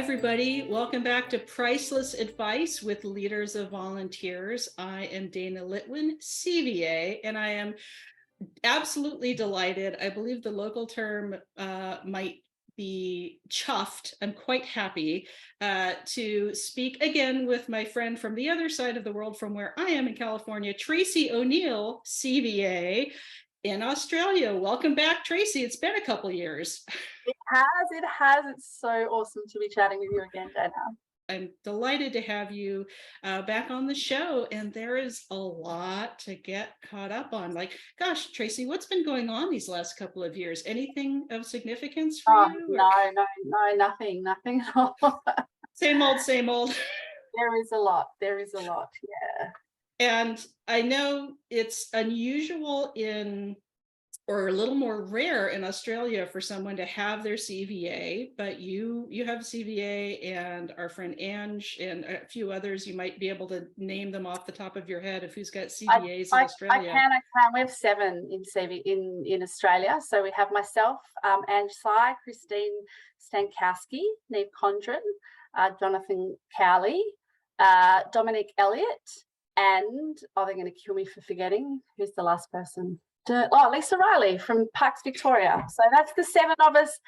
everybody. Welcome back to Priceless Advice with Leaders of Volunteers. I am Dana Litwin, CVA, and I am absolutely delighted. I believe the local term might be chuffed. I'm quite happy to speak again with my friend from the other side of the world from where I am in California, Tracey O'Neill, CVA, in Australia. Welcome back, Tracey. It's been a couple years. It has. It's so awesome to be chatting with you again, Dana. I'm delighted to have you back on the show, and there is a lot to get caught up on. Like, gosh, Tracey, what's been going on these last couple of years? Anything of significance for you? No, nothing at all. Same old, same old. There is a lot, yeah. And I know it's unusual or a little more rare in Australia for someone to have their CVA, but you have a CVA, and our friend Ange and a few others, you might be able to name them off the top of your head of who's got CVAs in Australia. I can. We have 7 in Australia. So we have myself, Ange Sy, Christine Stankowski, Neve Condren, Jonathan Cowley, Dominic Elliott, and they're going to kill me for forgetting. Who's the last person? Lisa Riley from Parks Victoria. So that's the 7 of us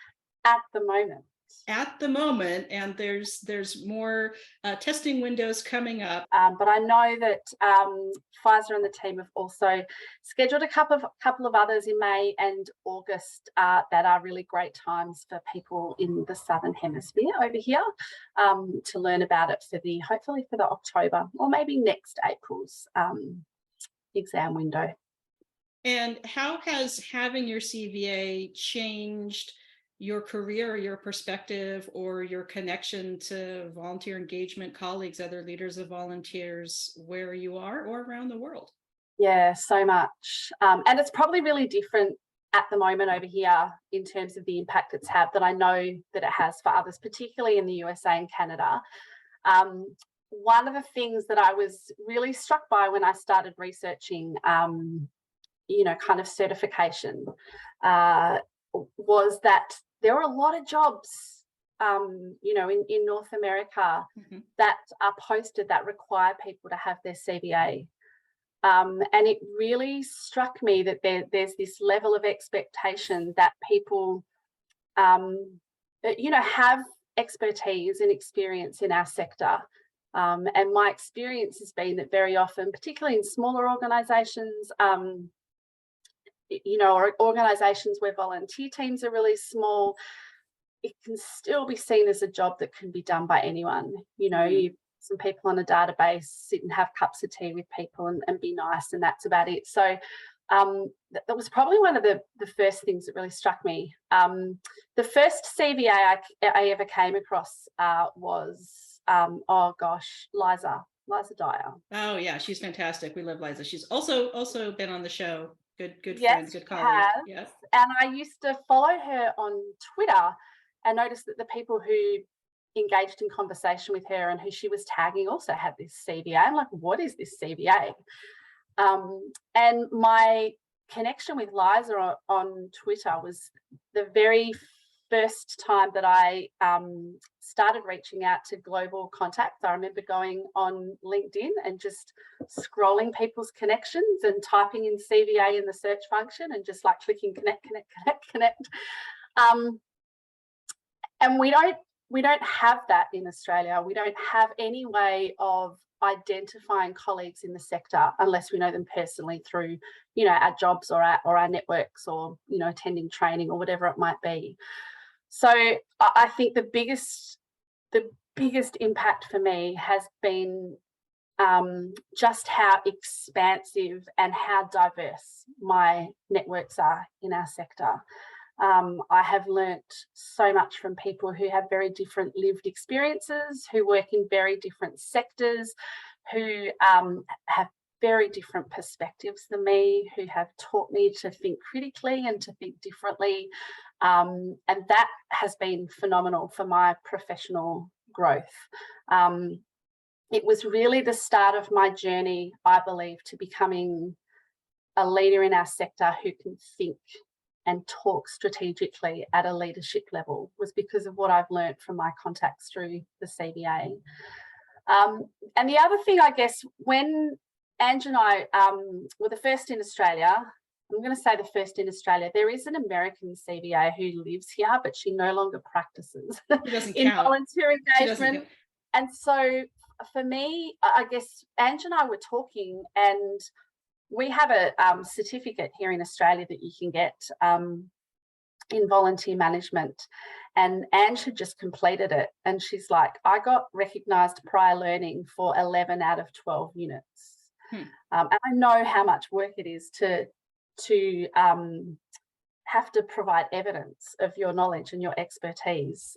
at the moment. And there's more testing windows coming up. But I know that Pfizer and the team have also scheduled a couple of others in May and August that are really great times for people in the Southern Hemisphere over here to learn about it hopefully for the October or maybe next April's exam window. And how has having your CVA changed your career, your perspective, or your connection to volunteer engagement, colleagues, other leaders of volunteers where you are or around the world? Yeah, so much. And it's probably really different at the moment over here in terms of the impact it's had that I know that it has for others, particularly in the USA and Canada. One of the things that I was really struck by when I started researching kind of certification was that there are a lot of jobs, in North America that are posted that require people to have their CVA. And it really struck me that there's this level of expectation that people, have expertise and experience in our sector. And my experience has been that very often, particularly in smaller organisations, or organisations where volunteer teams are really small, it can still be seen as a job that can be done by anyone. You some people on a database, sit and have cups of tea with people and be nice, and that's about it. So that was probably one of the first things that really struck me. The first CVA I ever came across was, Liza Dyer. Oh yeah, she's fantastic. We love Liza. She's also been on the show. Good yes, friend, good colleague. Yes. And I used to follow her on Twitter and noticed that the people who engaged in conversation with her and who she was tagging also had this CVA. I'm like, what is this CVA? And my connection with Liza on Twitter was the very first time that I started reaching out to global contacts. I remember going on LinkedIn and just scrolling people's connections and typing in CVA in the search function and just like clicking connect. And we don't have that in Australia. We don't have any way of identifying colleagues in the sector unless we know them personally through, our jobs or our networks or, attending training or whatever it might be. So I think the biggest impact for me has been just how expansive and how diverse my networks are in our sector. I have learnt so much from people who have very different lived experiences, who work in very different sectors, who have very different perspectives than me, who have taught me to think critically and to think differently. And that has been phenomenal for my professional growth. It was really the start of my journey, I believe, to becoming a leader in our sector who can think and talk strategically at a leadership level was because of what I've learned from my contacts through the CVA. And the other thing, I guess, when Ange and I were the first in Australia, I'm going to say the first in Australia, there is an American CVA who lives here, but she no longer practices in volunteer engagement. And so for me, I guess Ange and I were talking, and we have a certificate here in Australia that you can get in volunteer management. And Ange had just completed it. And she's like, I got recognised prior learning for 11 out of 12 units. And I know how much work it is to have to provide evidence of your knowledge and your expertise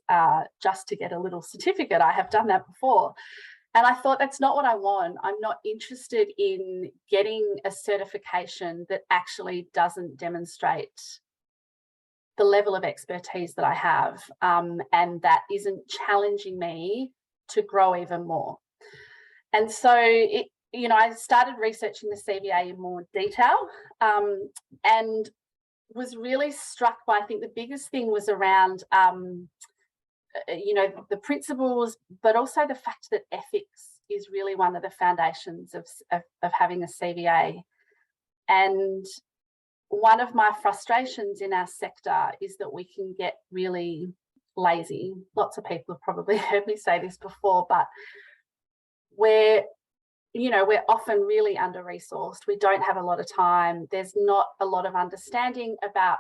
just to get a little certificate. I have done that before. And I thought, that's not what I want. I'm not interested in getting a certification that actually doesn't demonstrate the level of expertise that I have, and that isn't challenging me to grow even more. And so, I started researching the CVA in more detail, and was really struck by, I think the biggest thing was around the principles, but also the fact that ethics is really one of the foundations of having a CVA. And one of my frustrations in our sector is that we can get really lazy. Lots of people have probably heard me say this before, but we're often really under-resourced. We don't have a lot of time. There's not a lot of understanding about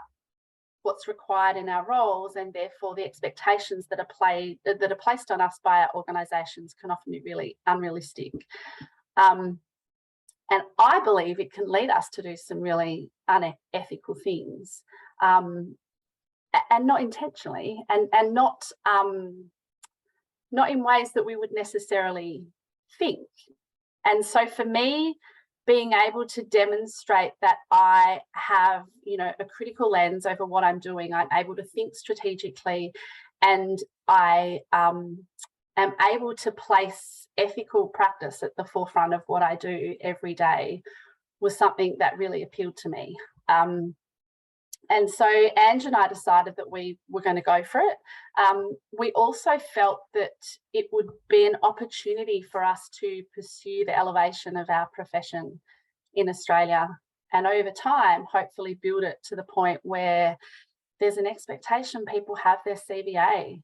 what's required in our roles, and therefore the expectations that are placed on us by our organisations can often be really unrealistic. And I believe it can lead us to do some really unethical things, and not intentionally, and not in ways that we would necessarily think. And so for me, being able to demonstrate that I have, a critical lens over what I'm doing, I'm able to think strategically, and I am able to place ethical practice at the forefront of what I do every day, was something that really appealed to me. And so Ange and I decided that we were going to go for it. We also felt that it would be an opportunity for us to pursue the elevation of our profession in Australia, and over time, hopefully build it to the point where there's an expectation people have their CVA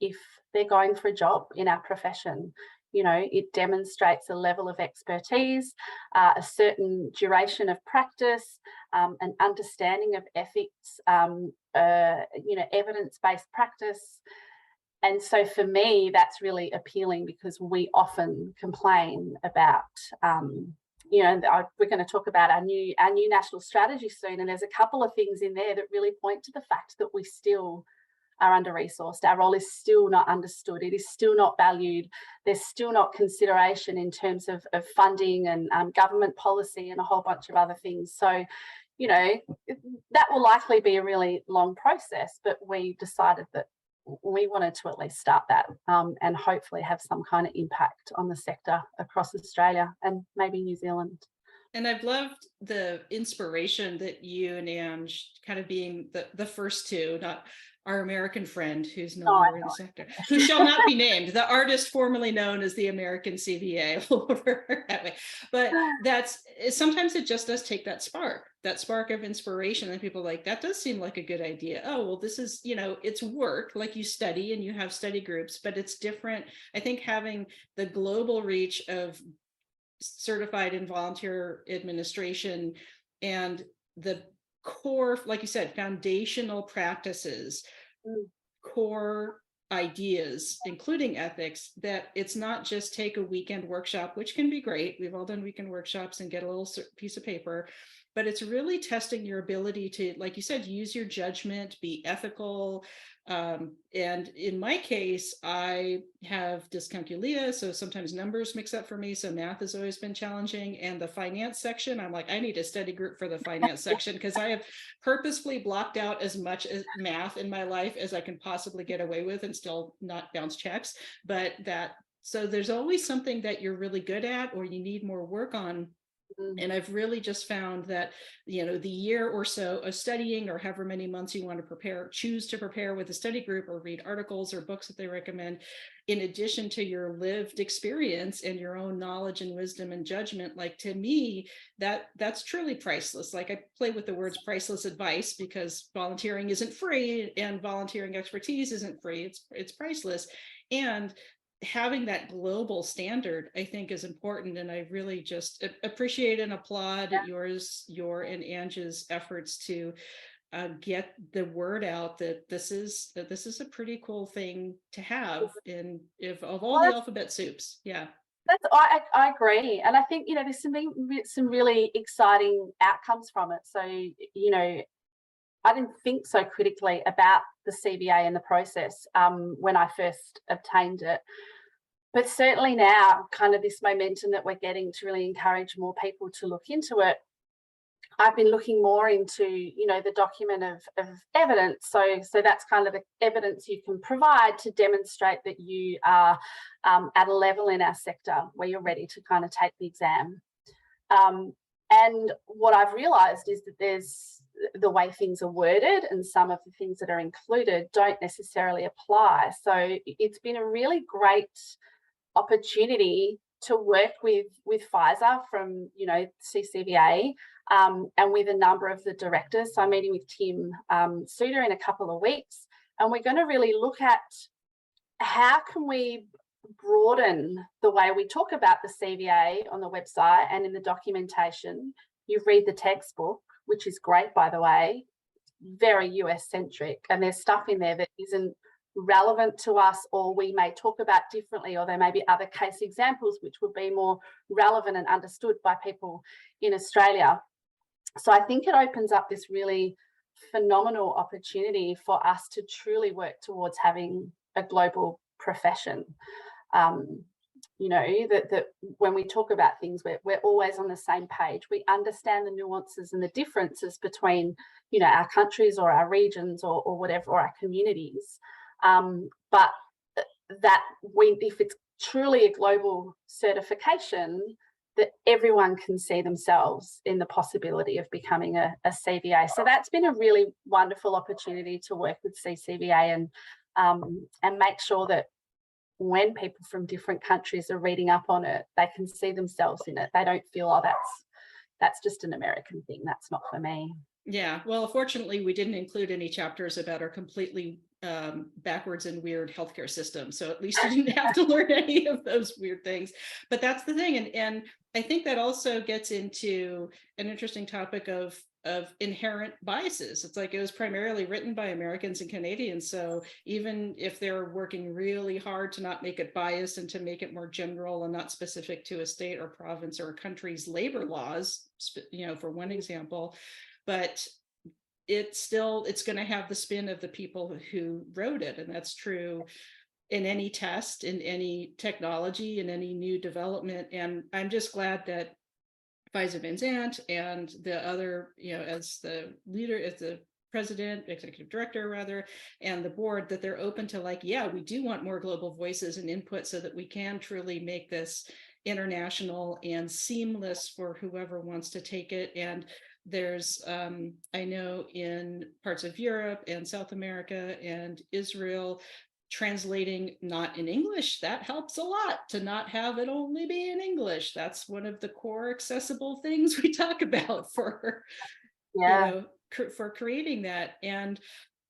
if they're going for a job in our profession. It demonstrates a level of expertise, a certain duration of practice, an understanding of ethics, evidence-based practice. And so for me, that's really appealing, because we often complain about, we're going to talk about our new national strategy soon, and there's a couple of things in there that really point to the fact that we still are under-resourced. Our role is still not understood. It is still not valued. There's still not consideration in terms of funding and government policy and a whole bunch of other things. So, that will likely be a really long process, but we decided that we wanted to at least start that, and hopefully have some kind of impact on the sector across Australia and maybe New Zealand. And I've loved the inspiration that you and Ange kind of being the first two, not our American friend who's no longer in the sector, who shall not be named, the artist formerly known as the American CVA. But sometimes it just does take that spark of inspiration, and people are like, that does seem like a good idea. Oh, well, this is, it's work, like you study and you have study groups, but it's different. I think having the global reach of certified and volunteer administration and the core, like you said, foundational practices, core ideas, including ethics, that it's not just take a weekend workshop, which can be great. We've all done weekend workshops and get a little piece of paper, but it's really testing your ability to, like you said, use your judgment, be ethical. And in my case, I have dyscalculia, so sometimes numbers mix up for me. So math has always been challenging. And the finance section, I'm like, I need a study group for the finance section, because I have purposefully blocked out as much as math in my life as I can possibly get away with and still not bounce checks. So there's always something that you're really good at or you need more work on. And I've really just found that, the year or so of studying, or however many months you want to choose to prepare with a study group or read articles or books that they recommend, in addition to your lived experience and your own knowledge and wisdom and judgment, like, to me, that's truly priceless. Like, I play with the words priceless advice, because volunteering isn't free and volunteering expertise isn't free. It's priceless. And having that global standard, I think, is important. And I really just appreciate and applaud your and Angie's efforts to get the word out that this is a pretty cool thing to have in of all the alphabet soups. Yeah. I agree, and I think there's some really exciting outcomes from it. So I didn't think so critically about the CVA and the process when I first obtained it. But certainly now, kind of this momentum that we're getting to really encourage more people to look into it, I've been looking more into, the document of evidence. So that's kind of the evidence you can provide to demonstrate that you are at a level in our sector where you're ready to kind of take the exam. And what I've realised is that there's the way things are worded, and some of the things that are included don't necessarily apply. So it's been a really great opportunity to work with Pfizer from CCVA and with a number of the directors. So I'm meeting with Tim Suter in a couple of weeks, and we're going to really look at how can we broaden the way we talk about the CVA on the website and in the documentation. You read the textbook, which is great, by the way, very US centric, and there's stuff in there that isn't relevant to us, or we may talk about differently, or there may be other case examples which would be more relevant and understood by people in Australia. So I think it opens up this really phenomenal opportunity for us to truly work towards having a global profession. That when we talk about things, we're always on the same page. We understand the nuances and the differences between our countries or our regions or whatever, or our communities. But that if it's truly a global certification, that everyone can see themselves in the possibility of becoming a CVA. So that's been a really wonderful opportunity to work with CCVA and make sure that when people from different countries are reading up on it, they can see themselves in it. They don't feel, oh, that's just an American thing. That's not for me. Yeah, well, fortunately, we didn't include any chapters about our completely backwards and weird healthcare system. So at least you didn't have to learn any of those weird things. But that's the thing. And I think that also gets into an interesting topic of inherent biases. It's like, it was primarily written by Americans and Canadians. So even if they're working really hard to not make it biased and to make it more general and not specific to a state or province or a country's labor laws, for one example, but it's going to have the spin of the people who wrote it. And that's true in any test, in any technology, in any new development. And I'm just glad that Pfizer Van Zandt and the other, as the leader, as the president, executive director rather, and the board, that they're open to we do want more global voices and input so that we can truly make this international and seamless for whoever wants to take it. And there's, I know in parts of Europe and South America and Israel, translating not in English, that helps a lot to not have it only be in English. That's one of the core accessible things we talk about for, for creating that. And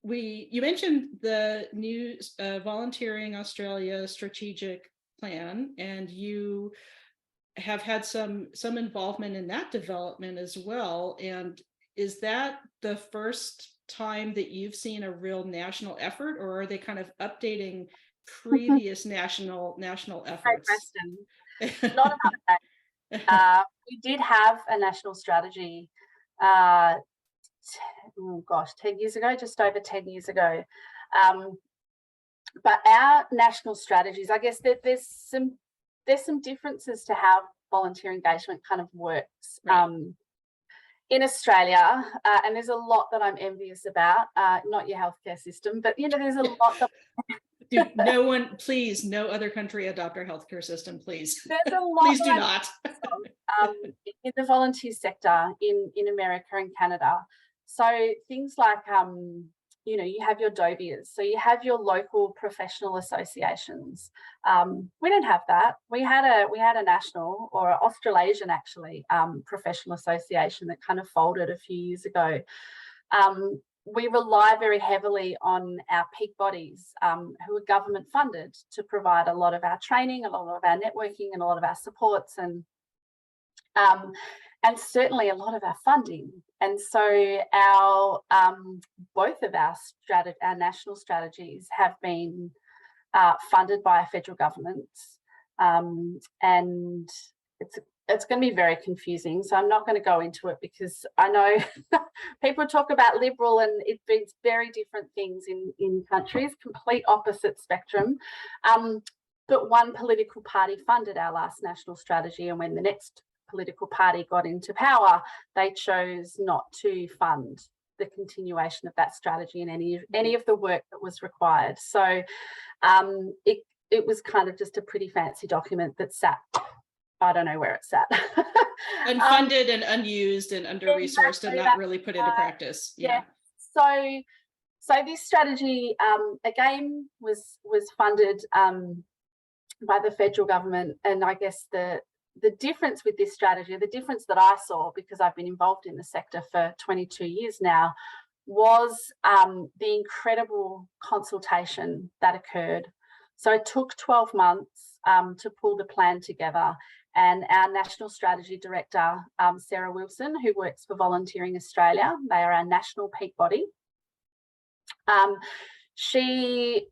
you mentioned the new Volunteering Australia strategic plan, and you have had some involvement in that development as well. And is that the first time that you've seen a real national effort, or are they kind of updating previous national efforts? Great question. Not enough. We did have a national strategy 10 years ago, just over 10 years ago. But our national strategies, I guess that there's some differences to how volunteer engagement kind of works. Right. In Australia, and there's a lot that I'm envious about, not your healthcare system, but there's a lot that Dude, no one, please, no other country adopt our healthcare system, please. There's a lot Please do that not. in the volunteer sector in America and Canada. So things like, you know, you have your DOVIAs, so you have your local professional associations. We don't have that. We had a national, or Australasian actually, professional association that kind of folded a few years ago. We rely very heavily on our peak bodies, who are government funded, to provide a lot of our training, a lot of our networking, and a lot of our supports, and certainly a lot of our funding. And so our both of our national strategies have been funded by a federal government, and it's going to be very confusing. So I'm not going to go into it, because I know people talk about liberal and it means very different things in countries, complete opposite spectrum. But one political party funded our last national strategy, and when the next political party got into power, they chose not to fund the continuation of that strategy and any of the work that was required. So it was kind of just a pretty fancy document that sat, I don't know where it's at. Unfunded and unused and under-resourced, exactly, and not really put into practice. Yeah. So this strategy again was funded by the federal government, and I guess the difference with this strategy, the difference that I saw, because I've been involved in the sector for 22 years now, was the incredible consultation that occurred. So it took 12 months to pull the plan together, and our National Strategy Director, Sarah Wilson, who works for Volunteering Australia, they are our national peak body, she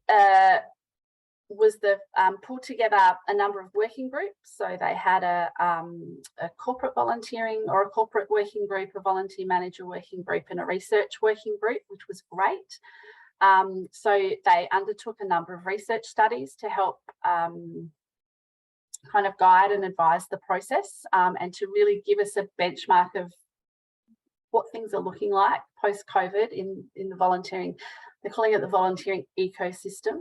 was pulled together a number of working groups. So they had a corporate volunteering, or a corporate working group, a volunteer manager working group, and a research working group, which was great. So they undertook a number of research studies to help kind of guide and advise the process, and to really give us a benchmark of what things are looking like post-COVID in the volunteering. They're calling it the volunteering ecosystem.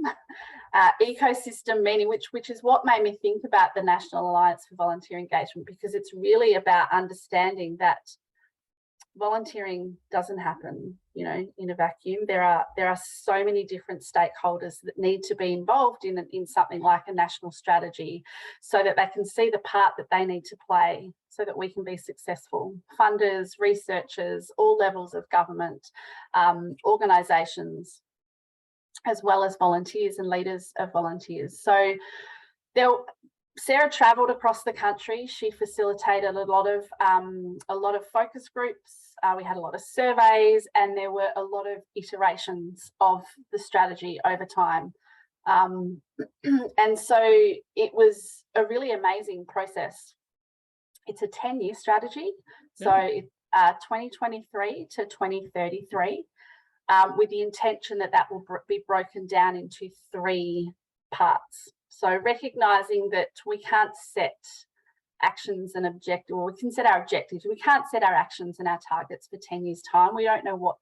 Ecosystem meaning, which is what made me think about the National Alliance for Volunteer Engagement, because it's really about understanding that volunteering doesn't happen, you know, in a vacuum. There are so many different stakeholders that need to be involved in something like a national strategy, so that they can see the part that they need to play, so that we can be successful. Funders, researchers, all levels of government, organisations, as well as volunteers and leaders of volunteers. So Sarah travelled across the country. She facilitated a lot of focus groups. We had a lot of surveys, and there were a lot of iterations of the strategy over time. And so it was a really amazing process. It's a 10-year strategy, so it's 2023 to 2033, with the intention that will be broken down into 3 parts. So recognising that we can't set actions and objectives, or we can set our objectives, we can't set our actions and our targets for 10 years' time. We don't know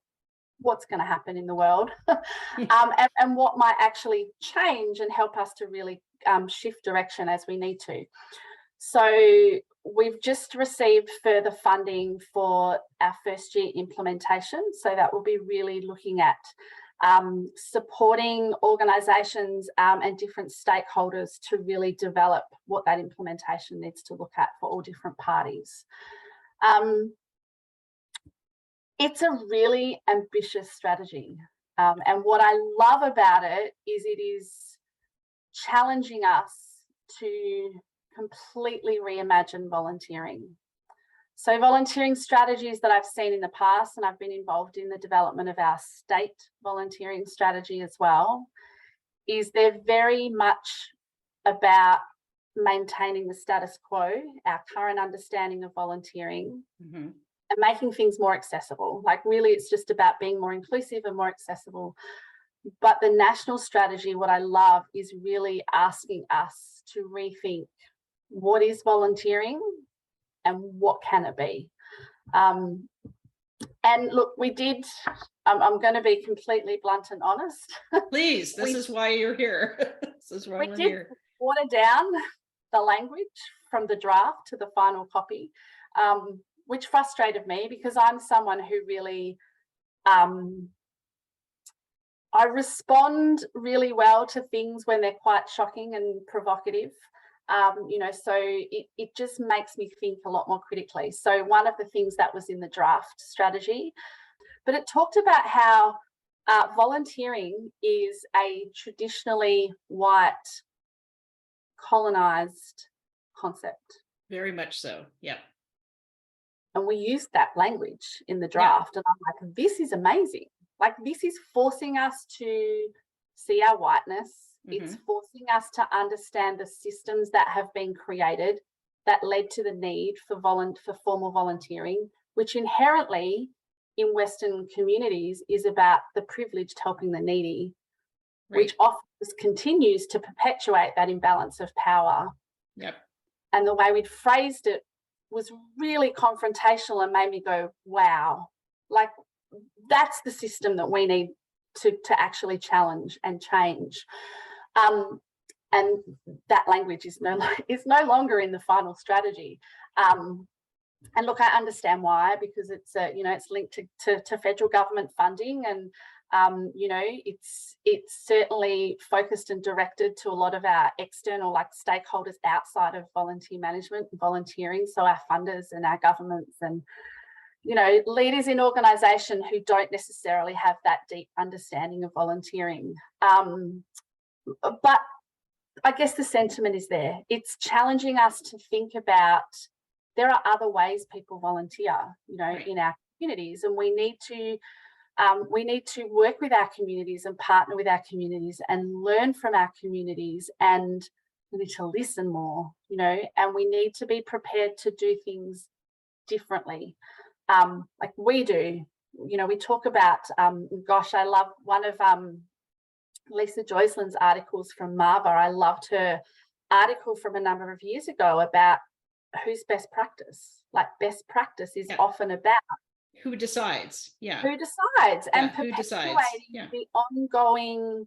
what's going to happen in the world, and what might actually change and help us to really shift direction as we need to. So we've just received further funding for our first year implementation. So that will be really looking at supporting organisations and different stakeholders to really develop what that implementation needs to look at for all different parties. It's a really ambitious strategy. And what I love about it is challenging us to completely reimagine volunteering. So volunteering strategies that I've seen in the past, and I've been involved in the development of our state volunteering strategy as well, is they're very much about maintaining the status quo, our current understanding of volunteering, and making things more accessible. Like really, it's just about being more inclusive and more accessible. But the national strategy, what I love is really asking us to rethink what is volunteering and what can it be. And look, we did, I'm going to be completely blunt and honest. Please, this is why you're here. This is why we're here. Water down the language from the draft to the final copy, which frustrated me because I'm someone who really, I respond really well to things when they're quite shocking and provocative. You know, so it just makes me think a lot more critically. So one of the things that was in the draft strategy, but it talked about how volunteering is a traditionally white, colonized concept. Very much so, yeah. And we used that language in the draft, and I'm like, this is amazing. Like, this is forcing us to see our whiteness. It's forcing us to understand the systems that have been created that led to the need for formal volunteering, which inherently in Western communities is about the privileged helping the needy, which often continues to perpetuate that imbalance of power. Yep. And the way we'd phrased it was really confrontational and made me go, wow, like that's the system that we need to actually challenge and change. And that language is no longer in the final strategy. And look, I understand why, because it's you know, it's linked to federal government funding, and you know, it's certainly focused and directed to a lot of our external stakeholders outside of volunteer management and volunteering, so our funders and our governments and, you know, leaders in organisation who don't necessarily have that deep understanding of volunteering. But I guess the sentiment is there. It's challenging us to think about there are other ways people volunteer, you know, in our communities, and we need to work with our communities and partner with our communities and learn from our communities, and we need to listen more, you know, and we need to be prepared to do things differently, like we do. You know, we talk about, gosh, I love one of Lisa Joyceland's articles from Marva. I loved her article from a number of years ago about who's best practice. Like, best practice is often about who decides, who decides, and perpetuating the ongoing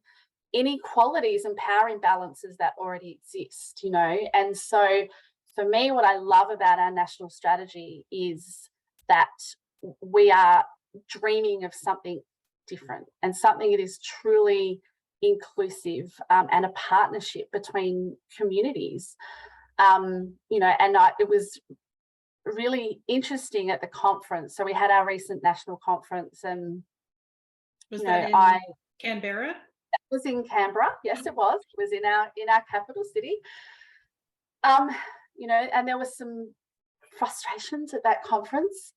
inequalities and power imbalances that already exist, you know. And so for me, what I love about our national strategy is that we are dreaming of something different, and something that is truly inclusive, and a partnership between communities. You know, and it was really interesting at the conference. So we had our recent national conference, and was that in Canberra? That was in Canberra. Yes, it was. It was in our capital city. You know, and there was some frustrations at that conference,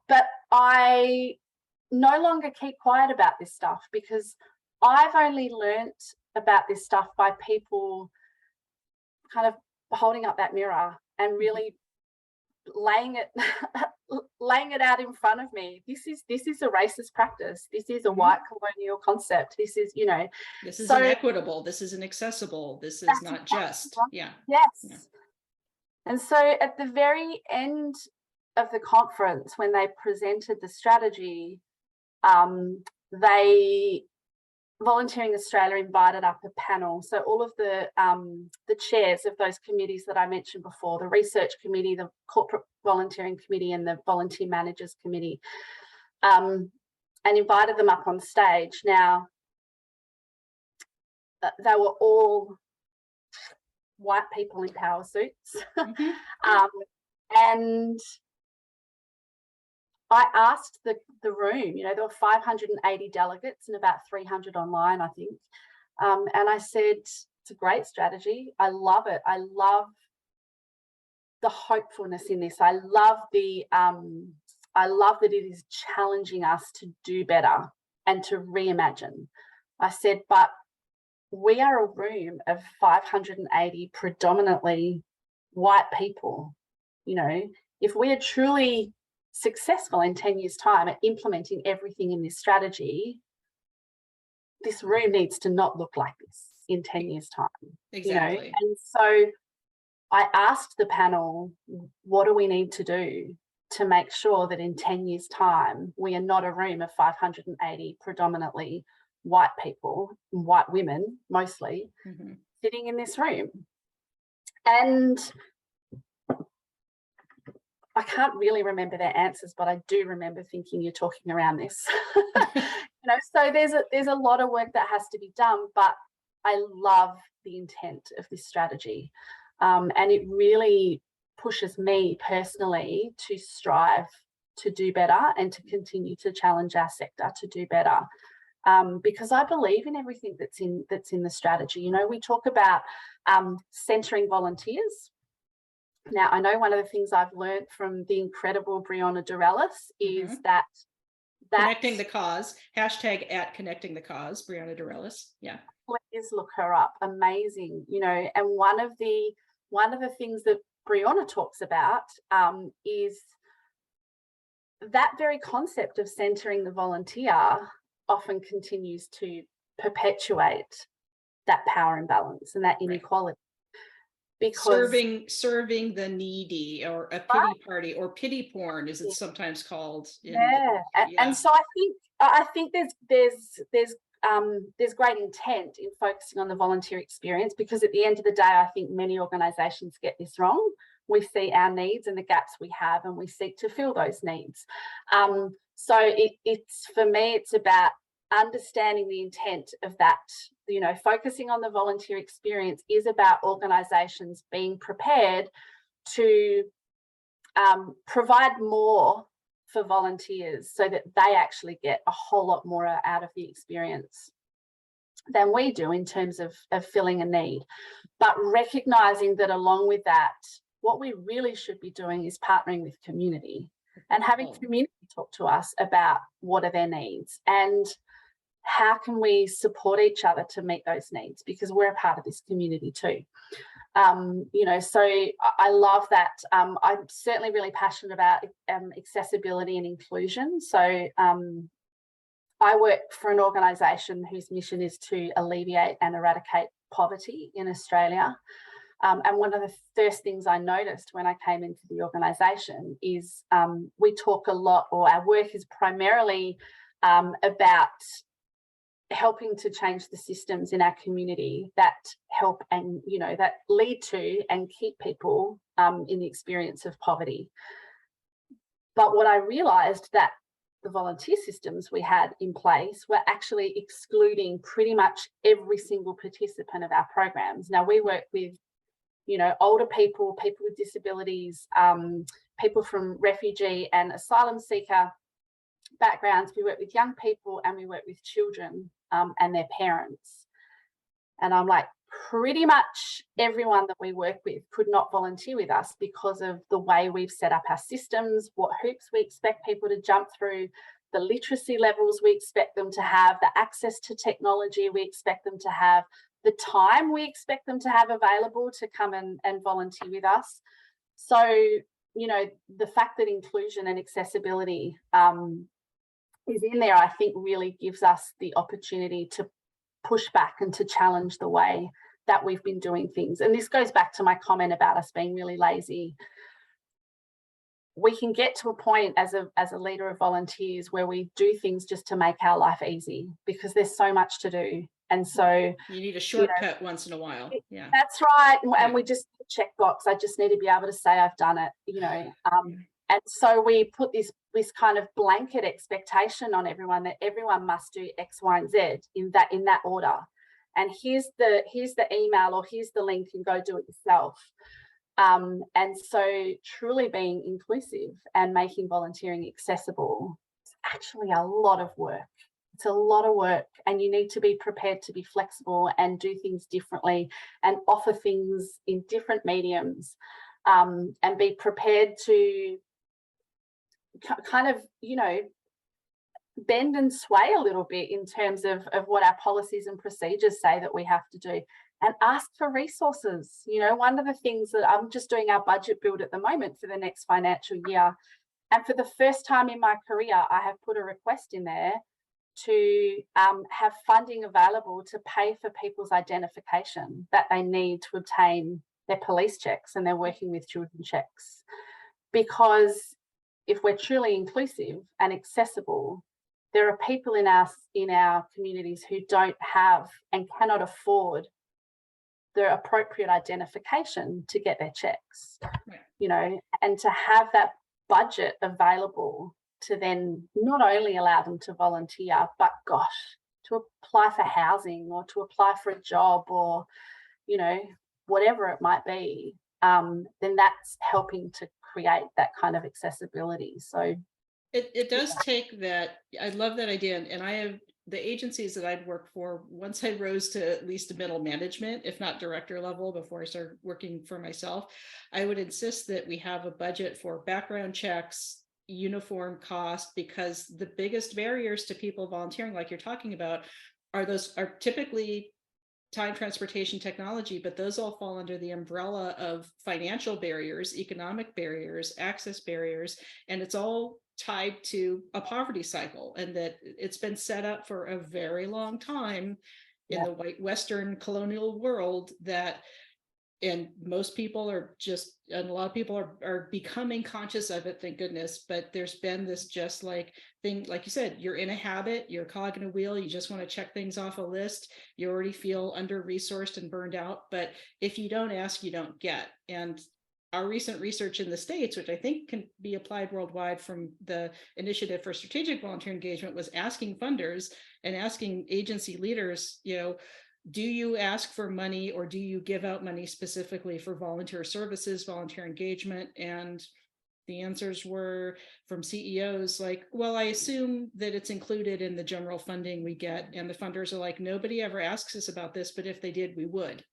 but I no longer keep quiet about this stuff, because I've only learnt about this stuff by people kind of holding up that mirror and really laying it out in front of me. This is a racist practice. This is a white colonial concept. This is, you know, this is inequitable. This is inaccessible. This is not just. Yeah. Yes. Yeah. And so at the very end of the conference, when they presented the strategy, Volunteering Australia invited up a panel. So all of the chairs of those committees that I mentioned before, the Research Committee, the Corporate Volunteering Committee, and the Volunteer Managers Committee, and invited them up on stage. Now, they were all white people in power suits. And I asked the room, you know, there were 580 delegates and about 300 online, I think. And I said, it's a great strategy. I love it. I love the hopefulness in this. I love that it is challenging us to do better and to reimagine. I said, but we are a room of 580 predominantly white people. You know, if we are truly successful in 10 years' time at implementing everything in this strategy, this room needs to not look like this in 10 years' time. Exactly. You know? And so I asked the panel, what do we need to do? to make sure that in 10 years' time, we are not a room of 580 predominantly white people, white women mostly, sitting in this room. And I can't really remember their answers, but I do remember thinking you're talking around this. So there's a lot of work that has to be done, but I love the intent of this strategy. And it really pushes me personally to strive to do better and to continue to challenge our sector to do better. Because I believe in everything that's in the strategy. We talk about centering volunteers. Now, I know one of the things I've learned from the incredible Brianna Dorellis is that connecting the cause, #@connecting the cause, Brianna Dorellis. Yeah. Please look her up. Amazing. And one of the things that Brianna talks about is that very concept of centering the volunteer often continues to perpetuate that power imbalance and that inequality. Because serving the needy, or a pity party, or pity porn, as it's sometimes called. And so I think there's great intent in focusing on the volunteer experience, because at the end of the day, I think many organisations get this wrong. We see our needs and the gaps we have, and we seek to fill those needs. So it's for me, it's about understanding the intent of that. Focusing on the volunteer experience is about organisations being prepared to provide more for volunteers so that they actually get a whole lot more out of the experience than we do in terms of filling a need. But recognising that along with that, what we really should be doing is partnering with community and having community talk to us about what are their needs and how can we support each other to meet those needs, because we're a part of this community too. So I love that. I'm certainly really passionate about accessibility and inclusion. So I work for an organisation whose mission is to alleviate and eradicate poverty in Australia. And one of the first things I noticed when I came into the organisation is we talk a lot, or our work is primarily about helping to change the systems in our community that help and that lead to and keep people in the experience of poverty. But what I realised that the volunteer systems we had in place were actually excluding pretty much every single participant of our programs. Now, we work with older people, people with disabilities, people from refugee and asylum seeker backgrounds. We work with young people and we work with children and their parents. And I'm like, pretty much everyone that we work with could not volunteer with us because of the way we've set up our systems, what hoops we expect people to jump through, the literacy levels we expect them to have, the access to technology we expect them to have, the time we expect them to have available to come and volunteer with us. So, the fact that inclusion and accessibility is in there, I think really gives us the opportunity to push back and to challenge the way that we've been doing things. And this goes back to my comment about us being really lazy. We can get to a point as a leader of volunteers where we do things just to make our life easy because there's so much to do. And so you need a shortcut once in a while. Yeah, that's right. And we just check box. I just need to be able to say I've done it, and so we put this kind of blanket expectation on everyone that everyone must do X, Y, and Z in that order. And here's the email, or here's the link, and go do it yourself. And so truly being inclusive and making volunteering accessible is actually a lot of work. It's a lot of work, and you need to be prepared to be flexible and do things differently and offer things in different mediums, and be prepared to kind of, bend and sway a little bit in terms of what our policies and procedures say that we have to do, and ask for resources. One of the things that I'm just doing our budget build at the moment for the next financial year, and for the first time in my career, I have put a request in there to have funding available to pay for people's identification that they need to obtain their police checks and their working with children checks. Because if we're truly inclusive and accessible, there are people in our communities who don't have and cannot afford the appropriate identification to get their checks, Right. you know, and to have that budget available to then not only allow them to volunteer, but gosh, to apply for housing or to apply for a job or, you know, whatever it might be, then that's helping to create that kind of accessibility. So it does take that. I love that idea. And I have the agencies that I'd worked for, once I rose to at least a middle management, if not director level, before I started working for myself, I would insist that we have a budget for background checks, uniform cost, because the biggest barriers to people volunteering, like you're talking about, are typically time, transportation, technology, but those all fall under the umbrella of financial barriers, economic barriers, access barriers, and it's all tied to a poverty cycle, and that it's been set up for a very long time in the white Western colonial world, that, and most people are just, and a lot of people are becoming conscious of it, thank goodness, but there's been this just like thing, like you said, you're in a habit, you're a cog in a wheel, you just want to check things off a list, you already feel under-resourced and burned out, but if you don't ask, you don't get. And our recent research in the States, which I think can be applied worldwide from the Initiative for Strategic Volunteer Engagement, was asking funders and asking agency leaders, you know, do you ask for money or do you give out money specifically for volunteer services, volunteer engagement? And the answers were from CEOs like, well, I assume that it's included in the general funding we get. And the funders are like, nobody ever asks us about this, but if they did, we would.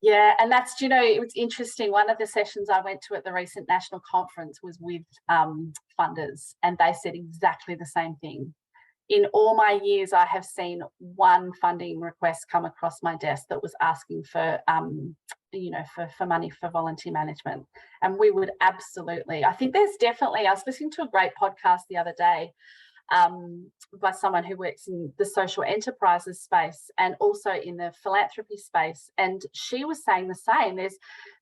Yeah, and that's, you know, it was interesting. One of the sessions I went to at the recent national conference was with funders, and they said exactly the same thing. In all my years, I have seen one funding request come across my desk that was asking for, you know, for money for volunteer management. And we would absolutely, I think there's definitely, I was listening to a great podcast the other day by someone who works in the social enterprises space and also in the philanthropy space, and she was saying the same.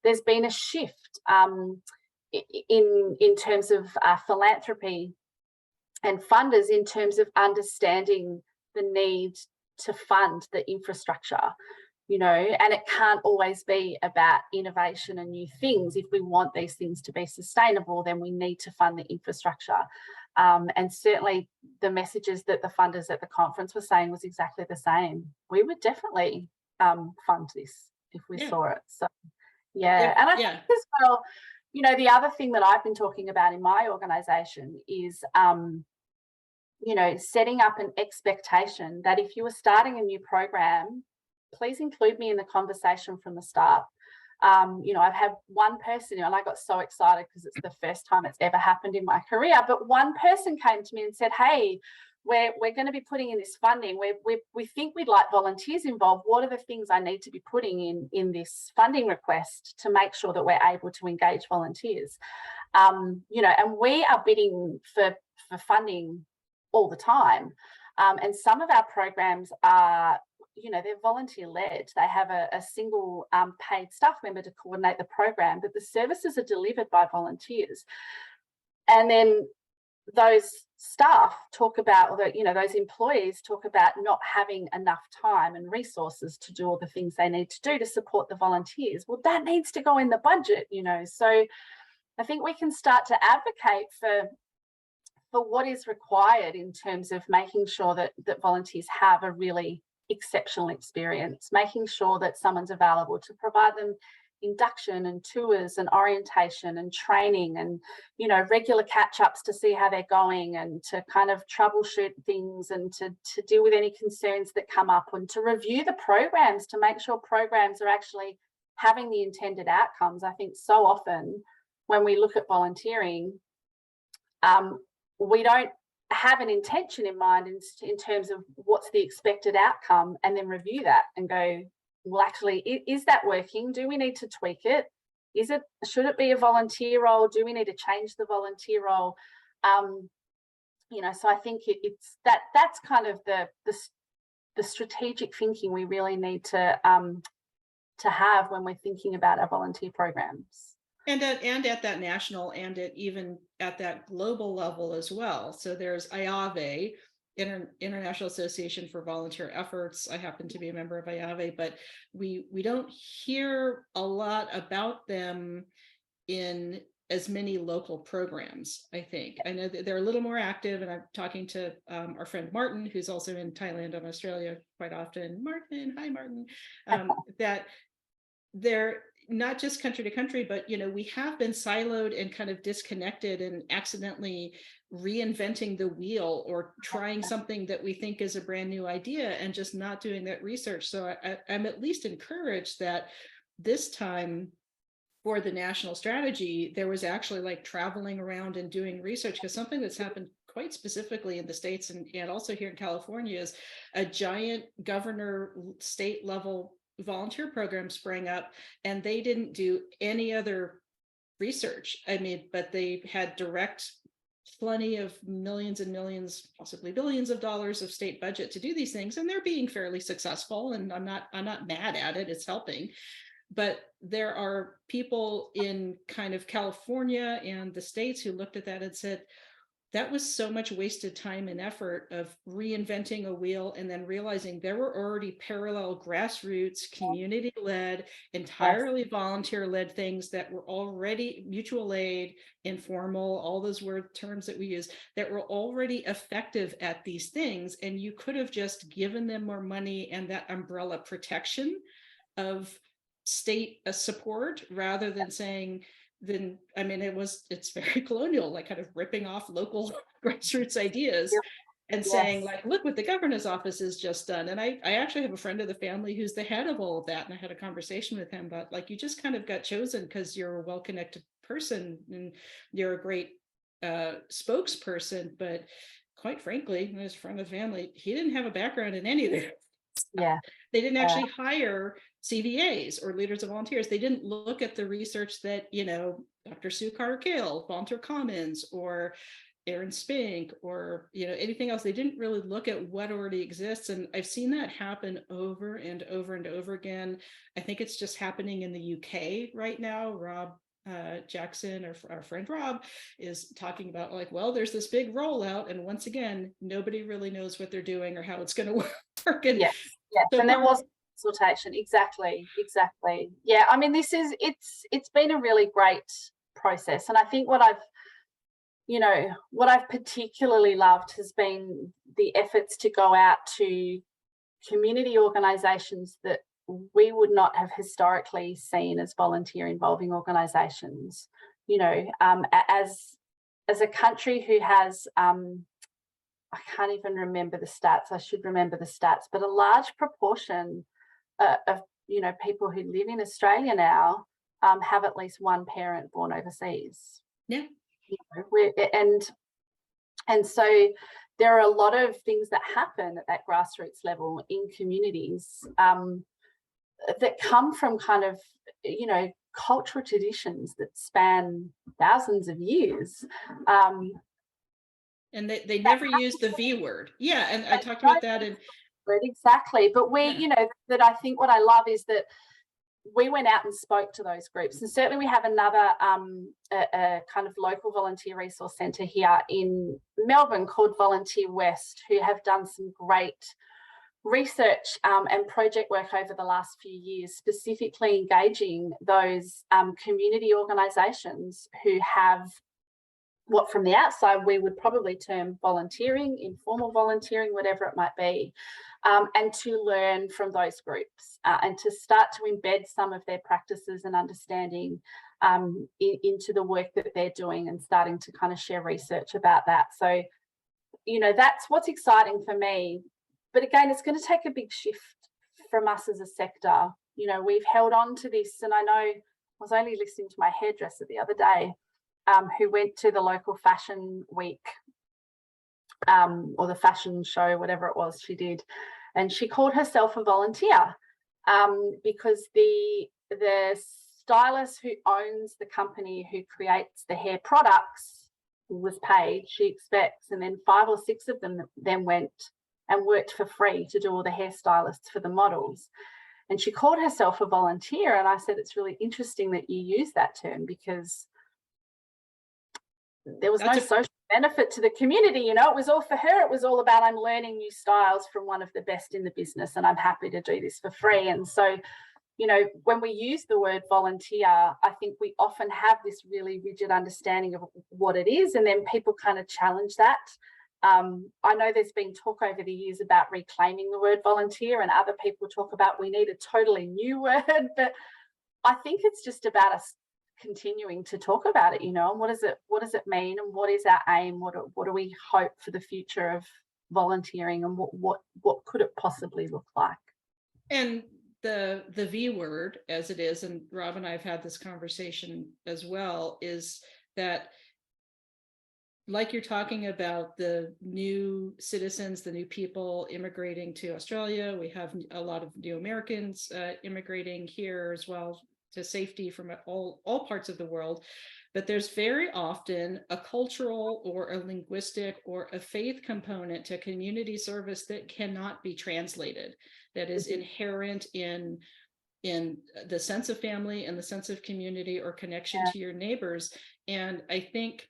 There's been a shift in terms of philanthropy and funders in terms of understanding the need to fund the infrastructure, you know, and it can't always be about innovation and new things. If we want these things to be sustainable, then we need to fund the infrastructure. And certainly the messages that the funders at the conference were saying was exactly the same. We would definitely fund this if we saw it. So, yeah. And I think as well, you know, the other thing that I've been talking about in my organisation is, you know, setting up an expectation that if you are starting a new program, please include me in the conversation from the start. You know, I've had one person, and I got so excited because it's the first time it's ever happened in my career, but one person came to me and said, hey, we're going to be putting in this funding. We think we'd like volunteers involved. What are the things I need to be putting in this funding request to make sure that we're able to engage volunteers? You know, and we are bidding for funding all the time. And some of our programs are, you know, they're volunteer led. They have a single paid staff member to coordinate the program, but the services are delivered by volunteers. And then those staff talk about, or you know, those employees talk about not having enough time and resources to do all the things they need to do to support the volunteers. Well, that needs to go in the budget, you know. So I think we can start to advocate for what is required in terms of making sure that volunteers have a really exceptional experience, making sure that someone's available to provide them induction and tours and orientation and training and, you know, regular catch-ups to see how they're going and to kind of troubleshoot things and to deal with any concerns that come up and to review the programs to make sure programs are actually having the intended outcomes. I think so often when we look at volunteering, we don't have an intention in mind in terms of what's the expected outcome, and then review that and go, well, actually, is that working? Do we need to tweak it? Should it be a volunteer role? Do we need to change the volunteer role? You know, so I think it's that's kind of the strategic thinking we really need to have when we're thinking about our volunteer programs. And at that national and even at that global level as well. So there's IAVE, International Association for Volunteer Efforts. I happen to be a member of IAVE, but we don't hear a lot about them in as many local programs. I think I know that they're a little more active, and I'm talking to our friend Martin, who's also in Thailand and Australia quite often. Martin, hi Martin. That they're not just country to country, but we have been siloed and kind of disconnected and accidentally reinventing the wheel or trying something that we think is a brand new idea and just not doing that research. So I'm at least encouraged that this time for the national strategy, there was actually like traveling around and doing research, because something that's happened quite specifically in the States and also here in California is a giant governor state level volunteer program sprang up, and they didn't do any other research. I mean, but they had direct plenty of millions and millions, possibly billions of dollars of state budget to do these things, and they're being fairly successful, and I'm not mad at it. It's helping. But there are people in kind of California and the States who looked at that and said, that was so much wasted time and effort of reinventing a wheel, and then realizing there were already parallel grassroots, community-led, entirely volunteer-led things that were already mutual aid, informal, all those terms that we use, that were already effective at these things. And you could have just given them more money and that umbrella protection of state support, rather than saying, it's very colonial, like kind of ripping off local grassroots ideas and saying, like, look what the governor's office has just done. And I actually have a friend of the family who's the head of all of that, and I had a conversation with him about, like, you just kind of got chosen because you're a well-connected person and you're a great spokesperson, but quite frankly, as a friend of the family, he didn't have a background in any of this. They didn't actually hire CVAs or leaders of volunteers. They didn't look at the research that, Dr. Sue Carter-Kale, Volunteer Commons, or Aaron Spink, or, anything else. They didn't really look at what already exists. And I've seen that happen over and over and over again. I think it's just happening in the UK right now. Rob Jackson, or our friend Rob, is talking about, like, well, there's this big rollout, and once again, nobody really knows what they're doing or how it's going to work. And so and there was consultation. Exactly. Yeah, I mean, it's been a really great process, and I think what I've particularly loved has been the efforts to go out to community organisations that we would not have historically seen as volunteer involving organisations. As a country who has I can't even remember the stats. I should remember the stats, but a large proportion of people who live in Australia now have at least one parent born overseas. Yeah. And so there are a lot of things that happen at that grassroots level in communities that come from kind of cultural traditions that span thousands of years. And they never use the V word. Yeah, and I talked about that. Exactly. But that I think what I love is that we went out and spoke to those groups. And certainly we have another a kind of local volunteer resource centre here in Melbourne called Volunteer West, who have done some great research and project work over the last few years, specifically engaging those community organisations who have what from the outside we would probably term volunteering, informal volunteering, whatever it might be, and to learn from those groups and to start to embed some of their practices and understanding into the work that they're doing, and starting to kind of share research about that. So, that's what's exciting for me. But again, it's going to take a big shift from us as a sector. We've held on to this, and I know I was only listening to my hairdresser the other day, who went to the local fashion week or the fashion show, whatever it was she did, and she called herself a volunteer because the stylist who owns the company who creates the hair products was paid, she expects, and then 5 or 6 of them then went and worked for free to do all the hairstylists for the models. and she called herself a volunteer. And I said, it's really interesting that you use that term, because there was no social benefit to the community. You know, it was all for her. It was all about, I'm learning new styles from one of the best in the business, and I'm happy to do this for free. And so, you know, when we use the word volunteer, I think we often have this really rigid understanding of what it is, and then people kind of challenge that. I know there's been talk over the years about reclaiming the word volunteer, and other people talk about we need a totally new word, but I think it's just about us continuing to talk about it, you know, and what does it mean, and what is our aim, what do we hope for the future of volunteering, and what could it possibly look like? And the V word, as it is, and Rob and I have had this conversation as well, is that, like you're talking about the new citizens, the new people immigrating to Australia, we have a lot of new Americans immigrating here as well to safety from all parts of the world. But there's very often a cultural or a linguistic or a faith component to community service that cannot be translated, that is inherent in the sense of family and the sense of community or connection to your neighbors. And I think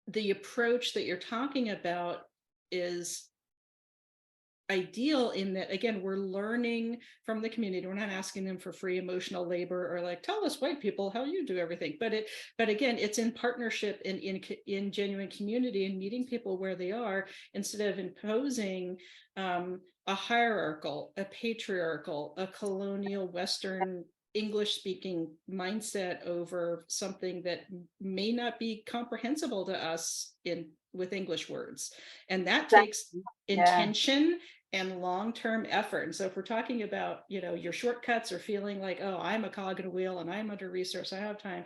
the approach that you're talking about is ideal in that, again, we're learning from the community. We're not asking them for free emotional labor or like, tell us white people how you do everything. But again, it's in partnership and in genuine community, and meeting people where they are, instead of imposing a hierarchical, a patriarchal, a colonial Western English speaking mindset over something that may not be comprehensible to us with English words. And that takes intention and long-term effort. And so if we're talking about, you know, your shortcuts or feeling like, oh, I'm a cog in a wheel and I'm under resourced, I have time.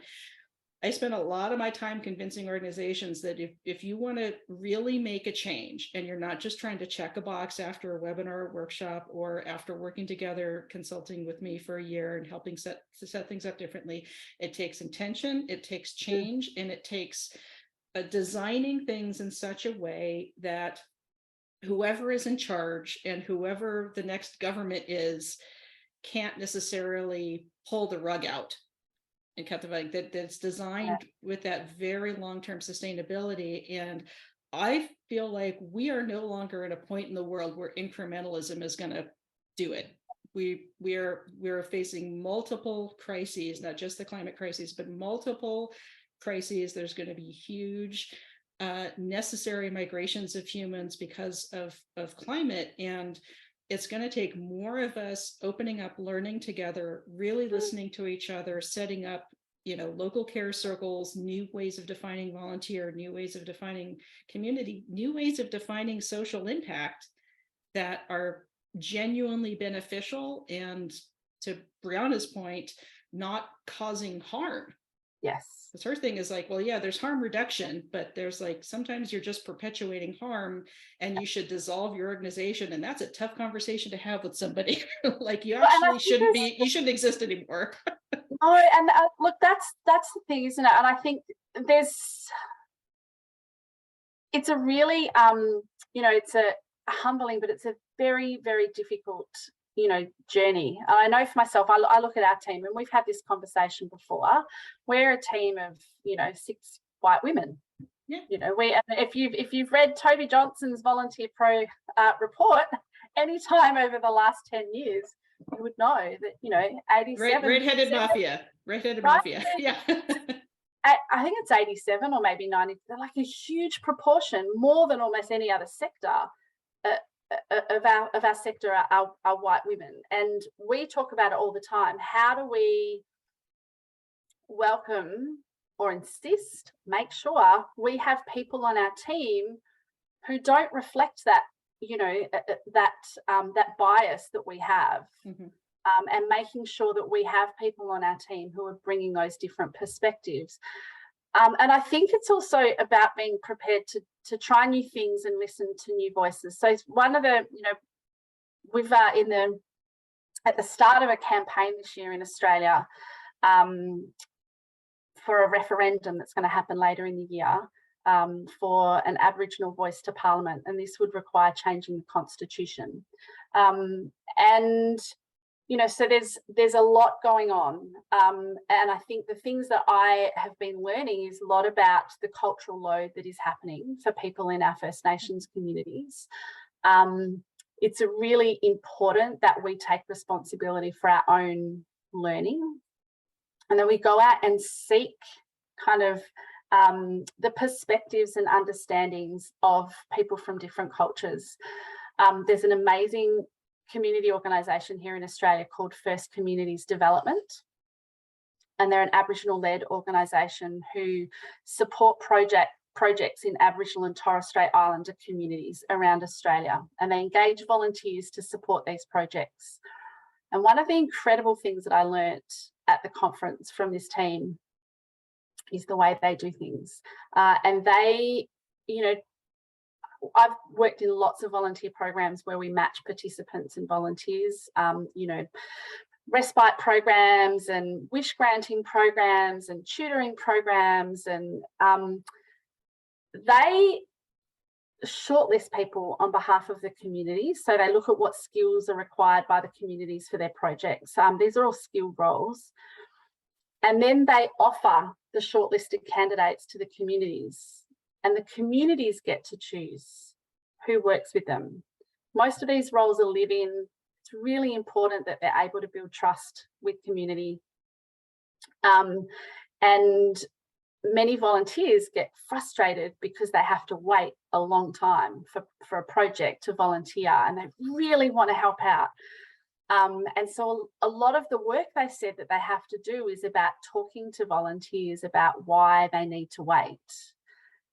I spend a lot of my time convincing organizations that if you want to really make a change, and you're not just trying to check a box after a webinar or workshop, or after working together, consulting with me for a year and helping set things up differently, it takes intention, it takes change, and it takes designing things in such a way that whoever is in charge and whoever the next government is can't necessarily pull the rug out and cut the rug, that's designed with that very long-term sustainability. And I feel like we are no longer at a point in the world where incrementalism is going to do it. We're facing multiple crises, not just the climate crises, but multiple crises. There's going to be huge necessary migrations of humans because of climate, and it's going to take more of us opening up, learning together, really listening to each other, setting up, you know, local care circles, new ways of defining volunteer, new ways of defining community, new ways of defining social impact that are genuinely beneficial, and, to Brianna's point, not causing harm. Yes. Because her thing is like, well, yeah, there's harm reduction, but there's like, sometimes you're just perpetuating harm, and you should dissolve your organization. And that's a tough conversation to have with somebody. Like, you actually you shouldn't exist anymore. No, and look, that's the thing, isn't it? And I think it's a really, you know, it's a humbling, but it's a very, very difficult, you know, journey. I know for myself, I look at our team, and we've had this conversation before. We're a team of, you know, 6 white women. Yeah. You know, if you've read Toby Johnson's Volunteer Pro report anytime over the last 10 years, you would know that, you know, 87 redheaded mafia. Yeah. I think it's 87 or maybe 90. They're like a huge proportion, more than almost any other sector of our sector are white women. And we talk about it all the time. How do we welcome or insist, make sure we have people on our team who don't reflect that, you know, that bias that we have, and making sure that we have people on our team who are bringing those different perspectives. And I think it's also about being prepared to try new things and listen to new voices. So one of the, you know, we've at the start of a campaign this year in Australia for a referendum that's going to happen later in the year for an Aboriginal voice to Parliament, and this would require changing the Constitution. And so there's a lot going on. And I think the things that I have been learning is a lot about the cultural load that is happening for people in our First Nations communities. It's really important that we take responsibility for our own learning, and that we go out and seek kind of the perspectives and understandings of people from different cultures. There's an amazing community organisation here in Australia called First Communities Development, and they're an Aboriginal-led organisation who support projects in Aboriginal and Torres Strait Islander communities around Australia, and they engage volunteers to support these projects. And one of the incredible things that I learnt at the conference from this team is the way they do things. And they, I've worked in lots of volunteer programs where we match participants and volunteers, respite programs and wish granting programs and tutoring programs, and they shortlist people on behalf of the communities. So they look at what skills are required by the communities for their projects. These are all skilled roles. And then they offer the shortlisted candidates to the communities, and the communities get to choose who works with them. Most of these roles are live-in. It's really important that they're able to build trust with community. And many volunteers get frustrated because they have to wait a long time for a project to volunteer, and they really want to help out. And so a lot of the work they said that they have to do is about talking to volunteers about why they need to wait,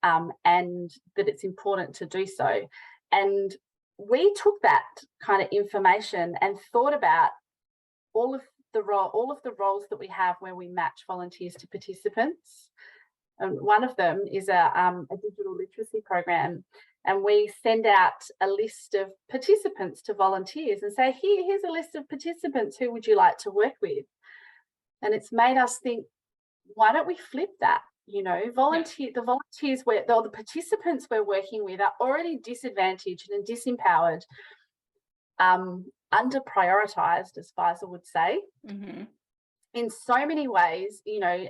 and that it's important to do so. And we took that kind of information and thought about all of the roles that we have where we match volunteers to participants. And one of them is a digital literacy program, and we send out a list of participants to volunteers and say, here's a list of participants, who would you like to work with? And it's made us think, why don't we flip that? The participants we're working with are already disadvantaged and disempowered, under prioritized, as Faisal would say. Mm-hmm. In so many ways, they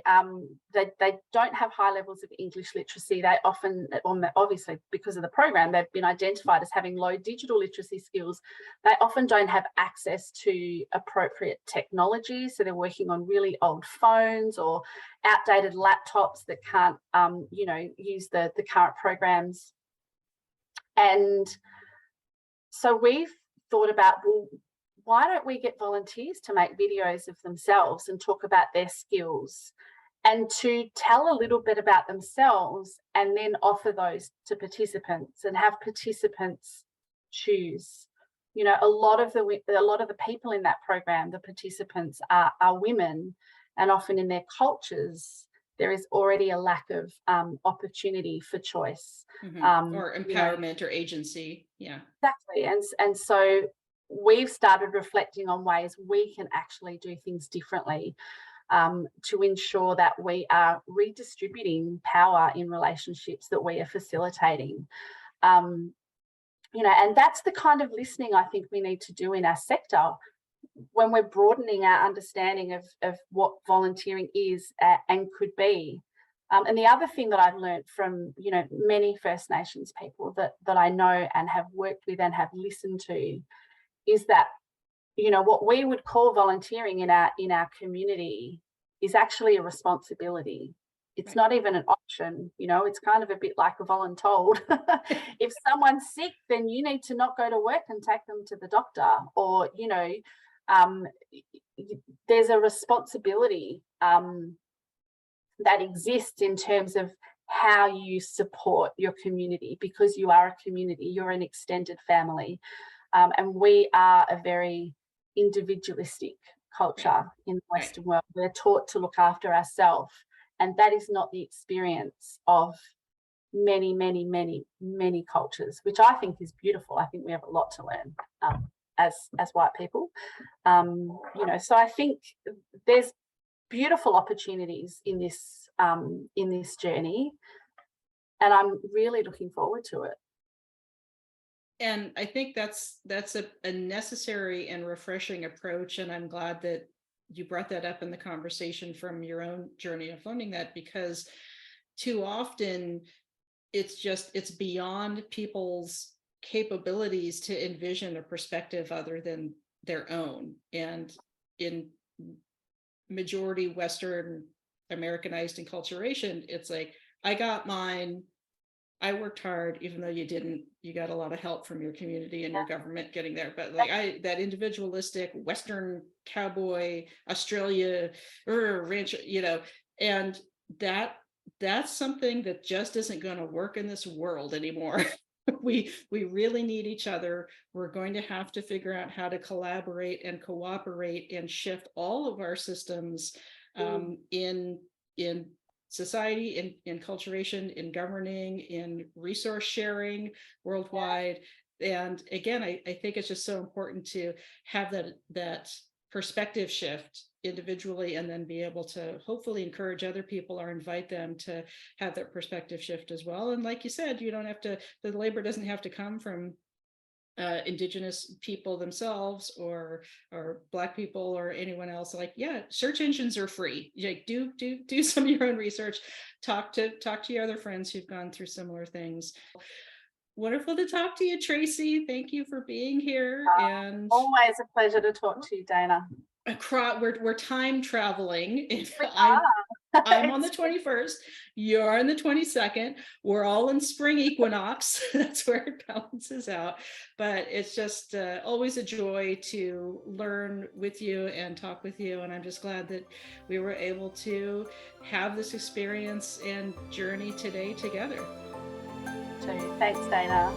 don't have high levels of English literacy. They often, obviously because of the program, they've been identified as having low digital literacy skills. They often don't have access to appropriate technology. So they're working on really old phones or outdated laptops that can't, use the current programs. And so we've thought about, well, why don't we get volunteers to make videos of themselves and talk about their skills, and to tell a little bit about themselves, and then offer those to participants and have participants choose. A lot of the people in that program, the participants, are women, and often in their cultures there is already a lack of opportunity for choice, or empowerment or agency. Yeah, exactly. And so we've started reflecting on ways we can actually do things differently, to ensure that we are redistributing power in relationships that we are facilitating. And that's the kind of listening I think we need to do in our sector when we're broadening our understanding of what volunteering is and could be. And the other thing that I've learned from many First Nations people that I know and have worked with and have listened to is that what we would call volunteering in our community is actually a responsibility. It's not even an option. It's kind of a bit like a voluntold. If someone's sick, then you need to not go to work and take them to the doctor, or there's a responsibility that exists in terms of how you support your community, because you are a community, you're an extended family. And we are a very individualistic culture in the Western world. We're taught to look after ourselves, and that is not the experience of many, many, many, many cultures, which I think is beautiful. I think we have a lot to learn as white people. So I think there's beautiful opportunities in this journey, and I'm really looking forward to it. And I think that's a necessary and refreshing approach. And I'm glad that you brought that up in the conversation from your own journey of learning that, because too often it's beyond people's capabilities to envision a perspective other than their own. And in majority Western Americanized enculturation, it's like, I got mine, I worked hard, even though you didn't. You got a lot of help from your community and your government getting there. But like that individualistic Western cowboy, Australia, rancher, and that's something that just isn't going to work in this world anymore. we really need each other. We're going to have to figure out how to collaborate and cooperate and shift all of our systems in society, in culturation, in governing, in resource sharing worldwide. And again, I think it's just so important to have that perspective shift individually, and then be able to hopefully encourage other people or invite them to have that perspective shift as well. And like you said, you don't have to, the labor doesn't have to come from Indigenous people themselves, or Black people, or anyone else. Like, yeah, search engines are free. Like, do some of your own research. Talk to your other friends who've gone through similar things. Wonderful to talk to you, Tracey. Thank you for being here. And always a pleasure to talk to you, Dana. We're time traveling. We I'm on the 21st, you're on the 22nd, we're all in spring equinox. That's where it balances out. But it's just always a joy to learn with you and talk with you. And I'm just glad that we were able to have this experience and journey today together. Thanks, Dana.